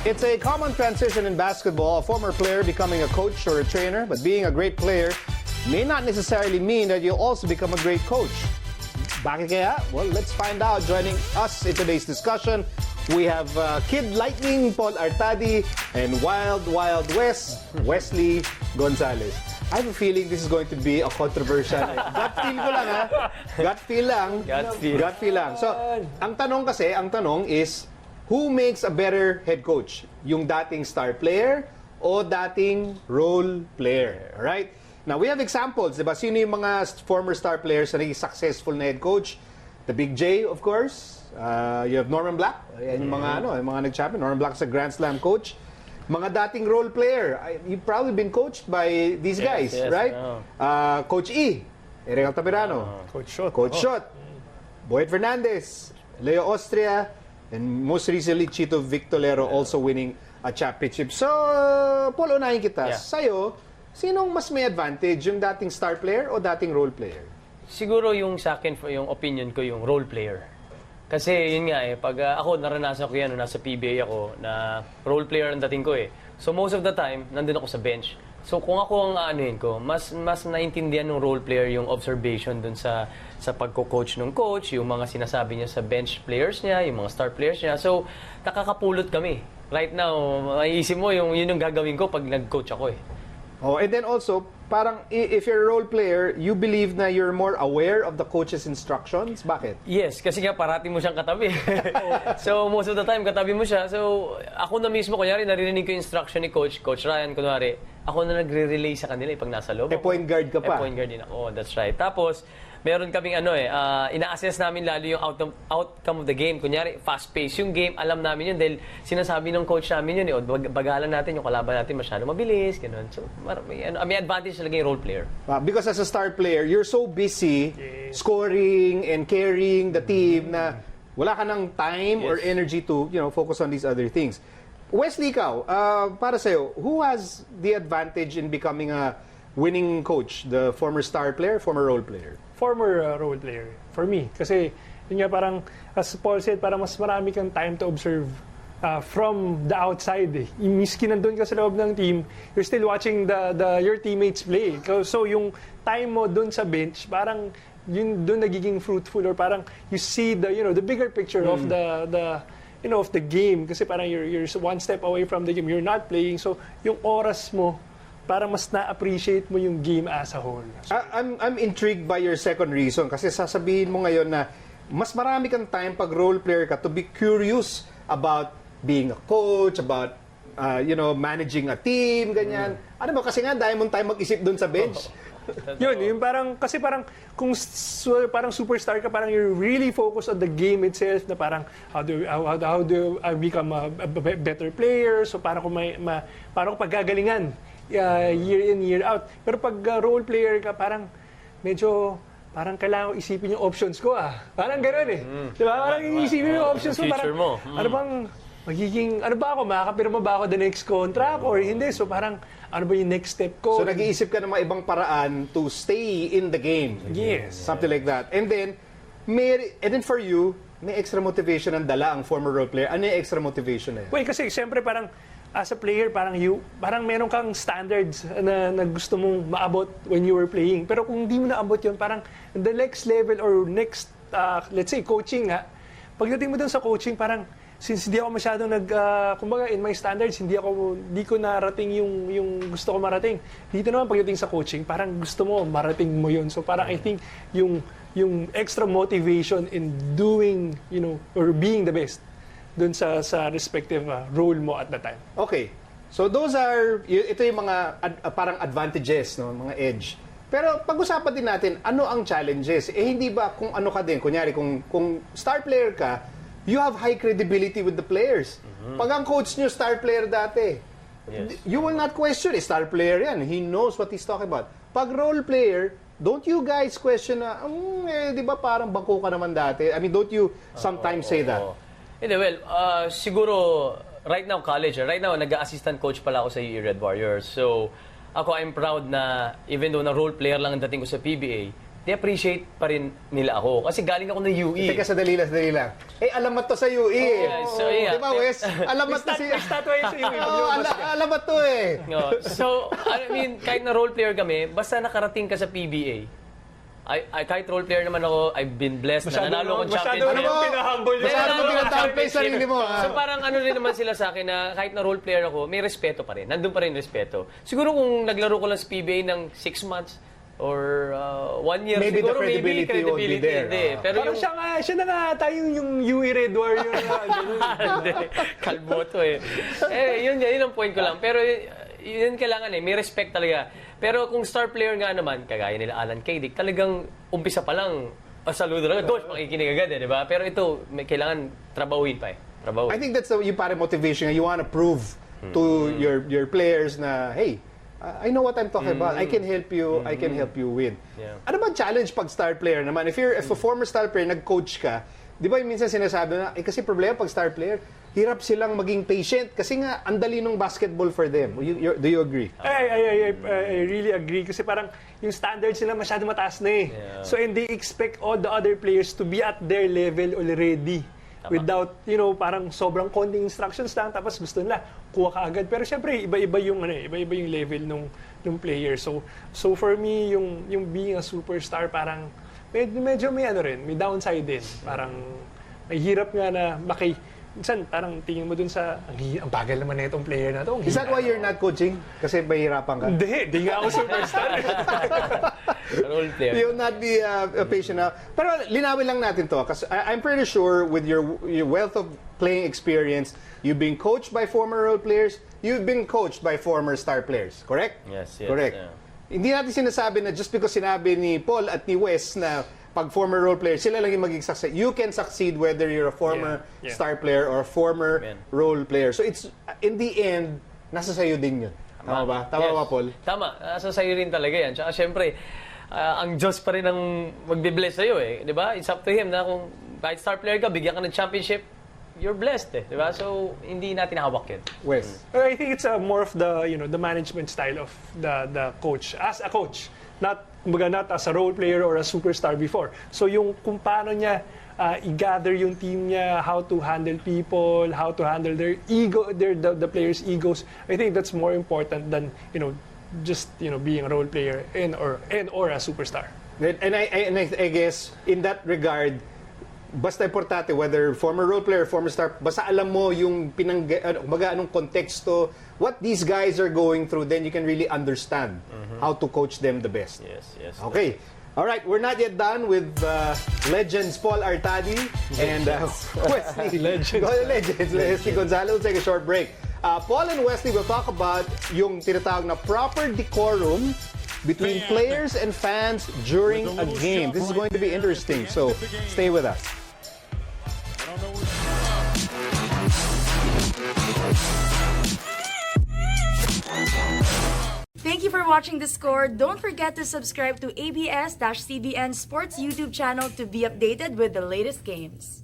It's a common transition in basketball, a former player becoming a coach or a trainer, but being a great player may not necessarily mean that you'll also become a great coach. Bakit kaya? Well, let's find out. Joining us in today's discussion, we have Kid Lightning Paul Artadi and Wild Wild West Wesley Gonzalez. I have a feeling this is going to be a controversial. Gut feel ko lang, ha? Gut feel lang. Gut feel lang. So, ang tanong is, who makes a better head coach? Yung dating star player o dating role player? Right? Now, we have examples, diba? Sino yung mga former star players na naging successful na head coach? The Big J, of course. You have Norman Black. Yan yung mga nag-champion. Norman Black is a Grand Slam coach. Mga dating role player. You've probably been coached by these guys, right? Coach E, Eric Altamirano. Coach Shot. Boyd Fernandez. Leo Austria. And most recently, Chito Victolero also winning a championship. So, Paul, unahin kita. Sa'yo, sinong mas may advantage? Yung dating star player o dating role player? Siguro yung sa akin, yung opinion ko, yung role player. Kasi yun nga pag ako naranasan ko yan, nasa PBA ako, na role player ang dating ko So most of the time, nandun ako sa bench. So kung ako ang aanuhin ko, mas naintindihan ng role player yung observation dun sa pagko-coach ng coach, yung mga sinasabi niya sa bench players niya, yung mga star players niya. So nakakapulot kami. Right now, maiisip mo yun yung gagawin ko pag nag-coach ako Oh, and then also, parang if you're a role player, you believe na you're more aware of the coach's instructions? Bakit? Yes, kasi nga parati mo siyang katabi. So most of the time, katabi mo siya. So ako na mismo, kunyari, narinig ko yung instruction ni Coach Ryan, kunwari, ako na nagre-relay sa kanila pag nasa loob. Point guard ka pa. Point guard din ako, that's right. Tapos, meron kaming ina-assess namin lalo yung outcome of the game. Kunyari, fast-paced yung game, alam namin yun dahil sinasabi ng coach namin yun bagalan natin yung kalaban natin masyado mabilis, ganun. So, may advantage talaga yung role player. Because as a star player, you're so busy scoring and carrying the team na wala ka ng time or energy to, focus on these other things. Wesley, ikaw, para sa'yo, who has the advantage in becoming a winning coach? The former star player, former role player? Former role player, for me. Kasi, yun nga parang, as Paul said, parang mas marami kang time to observe from the outside. Miski nandun ka sa loob ng team, you're still watching your teammates play. So, yung time mo dun sa bench, parang yun dun nagiging fruitful or parang you see the bigger picture of of the game. Kasi parang you're one step away from the game. You're not playing. So, yung oras mo, para mas na-appreciate mo yung game as a whole. So, I'm intrigued by your second reason kasi sasabihin mo ngayon na mas marami kang time pag role player ka to be curious about being a coach, about managing a team, ganyan. Ano ba? Kasi nga, dahil mong time mag-isip dun sa bench. Yung parang, kasi parang, kung parang superstar ka, parang you're really focused on the game itself, na parang, how do I become a better player? So parang kung parang paggagalingan, year in, year out. Pero pag role player ka, parang medyo parang kailangan ko isipin yung options ko Parang gano'n Diba? Parang isipin yung options mo. Parang, ano bang ano ba ako? Makakapirma ba ako the next contract or hindi? So parang, ano ba yung next step ko? So nag-iisip ka ng mga ibang paraan to stay in the game. Yes. Something like that. And then for you, may extra motivation ang dala ang former role player. Ano yung extra motivation na yan? Well, kasi siyempre parang, as a player, parang meron kang standards na gusto mong maabot when you were playing. Pero kung hindi mo naabot yun, parang the next level or next, let's say, coaching pagdating mo dun sa coaching, parang, since hindi ako masyadong kumbaga, in my standards, hindi ko narating yung gusto ko marating. Dito naman, pagdating sa coaching, parang gusto mo, marating mo yun. So parang I think, yung extra motivation in doing, or being the best, dun sa respective role mo at the time. Okay. So ito yung mga parang advantages, mga edge. Pero pag-usapan din natin, ano ang challenges? Hindi ba kung ano ka din, kunyari kung star player ka, you have high credibility with the players. Pag ang coach nyo star player dati, you will not question, star player yan. He knows what he's talking about. Pag role player, don't you guys question na, di ba parang bangko ka naman dati? I mean, don't you sometimes say that? Well, siguro, right now, college. Right now, nag-assistant coach pala ako sa UE Red Warriors. So, ako, I'm proud na, even though na role player lang ang dating ko sa PBA, di-appreciate pa rin nila ako. Kasi galing ako ng UE. Teka, sandali lang. Alamat to sa UE. Yeah, so, yeah. Di ba, Wes? Alamat to May statwa yun sa iyo. alamat to eh. No. So, I mean, kahit na role player kami, basta nakarating ka sa PBA, kahit role player naman ako, I've been blessed na nanalo akong championship. Masyado mo pinahumble yung Masyado mo Nanalo akong tinatawag yung sarili mo. So parang ano rin naman sila sa akin na kahit na role player ako, may respeto pa rin. Nandun pa rin respeto. Siguro kung naglaro ko lang sa PBA ng 6 months or 1 year, Maybe the siguro credibility won't be there. hindi. Pero Parang siya na nga tayong yung UE Red Warrior. Hindi. Kalbo to eh. Yun ang point ko lang. Pero yun kailangan eh. May respect talaga. Pero kung star player nga naman, kagaya nila Alan Kaydick, talagang umpisa pa lang, saludo lang, Coach, makikinig agad eh, di ba? Pero ito, may kailangan trabahuin pa eh. Trabahuin. I think that's yung parang motivation. You want to prove to your players na, hey, I know what I'm talking about. I can help you. I can help you win. Yeah. Ano ba challenge pag star player naman? If a former star player, nag-coach ka, di ba minsan sinasabi na, kasi problema pag star player, hirap silang maging patient kasi nga ang dali ng basketball for them. Do you agree? I really agree kasi parang yung standards nila masyado mataas na eh. Yeah. So and they expect all the other players to be at their level already. Without, parang sobrang konting instructions lang tapos gusto nila kuha ka agad. Pero syempre iba-iba yung level nung player. So for me yung being a superstar parang medyo may may downside din. Parang may hirap nga na minsan, parang tingin mo dun sa, ang bagal naman na itong player na to. Is that why you're not coaching? Kasi mahirapan ka? Hindi nga ako superstar. Role player. You'll not be patient now. Pero linawin lang natin to. Kasi I'm pretty sure with your wealth of playing experience, you've been coached by former role players, you've been coached by former star players. Correct? Yes. Correct. Yeah. Hindi natin sinasabi na just because sinabi ni Paul at ni Wes na pag former role player, sila lang yung maging success. You can succeed whether you're a former Yeah. star player or a former Amen. role player. So it's, in the end, nasa sayo din yun. Tama ba? Tama Yes. ba, Paul? Tama. Nasa sa'yo rin talaga yan. Tsaka syempre, ang Diyos pa rin ang magbe-bless sa'yo eh. Di ba? It's up to Him na kung kahit star player ka, bigyan ka ng championship, you're blessed eh. Di ba? So, hindi natin hawak yun. Wes? I think it's more of the the management style of the coach as a coach, not as a role player or a superstar before. So yung kung paano niya i-gather yung team niya, how to handle people, how to handle their ego, the players' egos. I think that's more important than just being a role player and or a superstar. And I guess, in that regard, basta importante, whether former role player, former star, basta alam mo yung anong konteksto, what these guys are going through, then you can really understand how to coach them the best. Yes. Okay. All right, we're not yet done with legends Paul Artadi and Wesley. Legends. Wesley Gonzalo. We'll take a short break. Paul and Wesley will talk about yung tinatawag na proper decorum between players and fans during a game. This is going to be interesting, so stay with us. Thank you for watching The Score. Don't forget to subscribe to ABS-CBN Sports YouTube channel to be updated with the latest games.